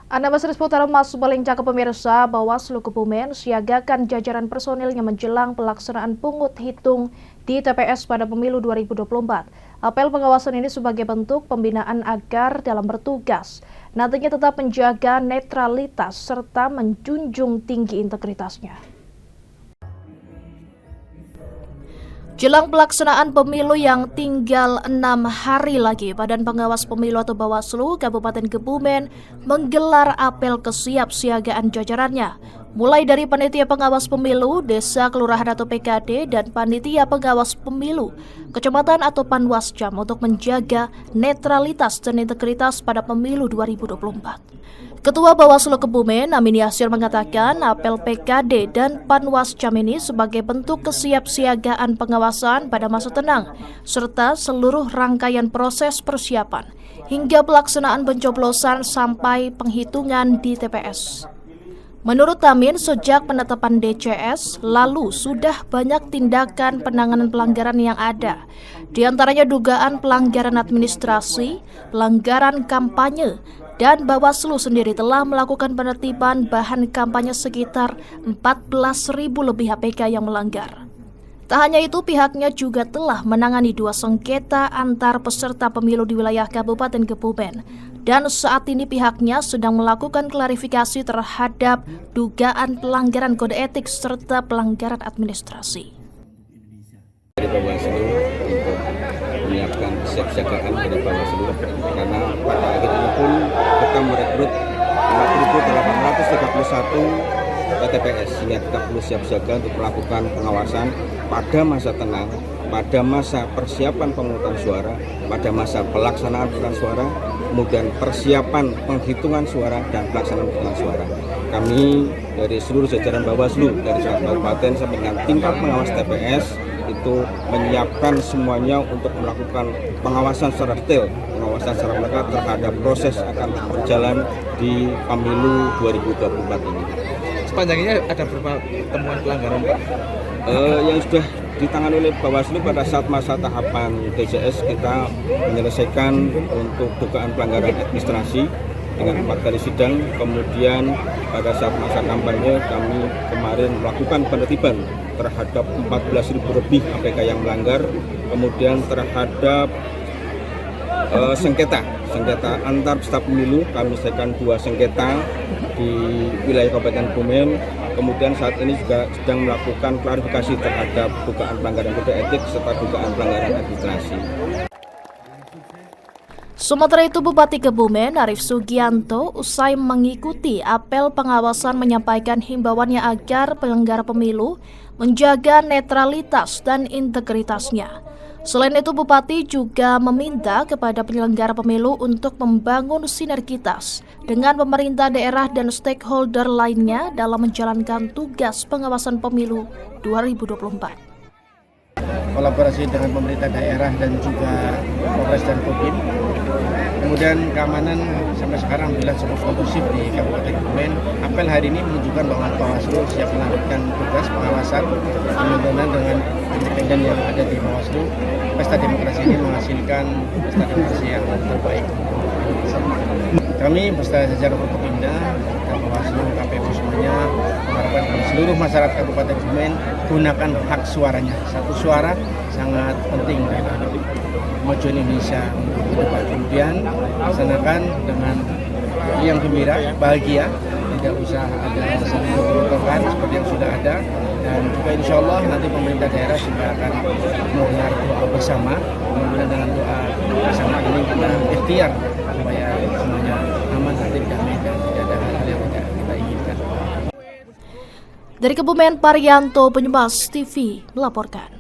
Anda masih seputar Mas paling cakep pemirsa, Bawaslu Kebumen siagakan jajaran personilnya menjelang pelaksanaan pungut hitung di TPS pada pemilu 2024. Apel pengawasan ini sebagai bentuk pembinaan agar dalam bertugas nantinya tetap menjaga netralitas serta menjunjung tinggi integritasnya. Jelang pelaksanaan pemilu yang tinggal 6 hari lagi, Badan Pengawas Pemilu atau Bawaslu Kabupaten Kebumen menggelar apel kesiapsiagaan jajarannya. Mulai dari panitia pengawas pemilu, desa, kelurahan atau PKD, dan panitia pengawas pemilu, kecamatan atau Panwascam untuk menjaga netralitas dan integritas pada pemilu 2024. Ketua Bawaslu Kebumen, Amin Yasir, mengatakan apel PKD dan Panwascam ini sebagai bentuk kesiapsiagaan pengawasan pada masa tenang, serta seluruh rangkaian proses persiapan, hingga pelaksanaan pencoblosan sampai penghitungan di TPS. Menurut Amin, sejak penetapan DCS, lalu sudah banyak tindakan penanganan pelanggaran yang ada. Di antaranya dugaan pelanggaran administrasi, pelanggaran kampanye, dan Bawaslu sendiri telah melakukan penertiban bahan kampanye sekitar 14.000 lebih APK yang melanggar. Tak hanya itu, pihaknya juga telah menangani 2 sengketa antar peserta pemilu di wilayah Kabupaten Kebumen. Dan saat ini pihaknya sedang melakukan klarifikasi terhadap dugaan pelanggaran kode etik serta pelanggaran administrasi. Dari Bawaslu untuk menyiapkan kesiapsiagaan pada Bawaslu, karena pada akhir ini pun kita merekrut 4.831 TPS, sehingga kita perlu siap siaga untuk melakukan pengawasan pada masa tenang, pada masa persiapan pemungutan suara, pada masa pelaksanaan pemungutan suara, kemudian persiapan penghitungan suara dan pelaksanaan penghitungan suara. Kami dari seluruh jajaran Bawaslu dari kabupaten sampai dengan tingkat pengawas TPS itu menyiapkan semuanya untuk melakukan pengawasan secara detail, pengawasan secara melekat terhadap proses akan berjalan di pemilu 2024 ini. Sepanjang ini ada beberapa temuan pelanggaran, Pak? Yang sudah ditangani oleh Bawaslu pada saat masa tahapan DCS, kita menyelesaikan untuk dugaan pelanggaran administrasi dengan 4 kali sidang. Kemudian pada saat masa kampanye kami kemarin melakukan penertiban terhadap 14.000 lebih APK yang melanggar. Kemudian terhadap sengketa antar peserta pemilu kami selesaikan 2 sengketa di wilayah Kabupaten Kebumen. Kemudian saat ini juga sedang melakukan klarifikasi terhadap dugaan pelanggaran kode etik serta dugaan pelanggaran administrasi. Sementara itu, Bupati Kebumen Arief Sugianto usai mengikuti apel pengawasan menyampaikan himbauannya agar penyelenggara pemilu menjaga netralitas dan integritasnya. Selain itu, Bupati juga meminta kepada penyelenggara pemilu untuk membangun sinergitas dengan pemerintah daerah dan stakeholder lainnya dalam menjalankan tugas pengawasan pemilu 2024. Kolaborasi dengan pemerintah daerah dan juga Polres dan Kodim. Kemudian keamanan sampai sekarang bila cukup kondusif di Kabupaten Kebumen. Apel hari ini menunjukkan bahwa Bawaslu siap melanjutkan tugas pengawasan mudah-mudahan dengan independen yang ada di Bawaslu. Pesta demokrasi ini menghasilkan pesta demokrasi yang terbaik. Kami beserta jajaran Forkopimda dan Bawaslu, KPU semuanya mengharapkan seluruh masyarakat Kabupaten Kebumen gunakan hak suaranya. Satu suara sangat penting dalam maju Indonesia ke depan. Kemudian laksanakan dengan yang gembira, bahagia, tidak usah ada saling berbentrokan seperti yang sudah ada. Dan juga insya Allah nanti pemerintah daerah juga akan menggelar doa bersama. Kemudian dengan doa bersama ini kita ikhtiar supaya semuanya aman, tertib, damai, dan tidak ada hal-hal yang tidak kita inginkan. Dari Kebumen, Parianto Penyumas TV melaporkan.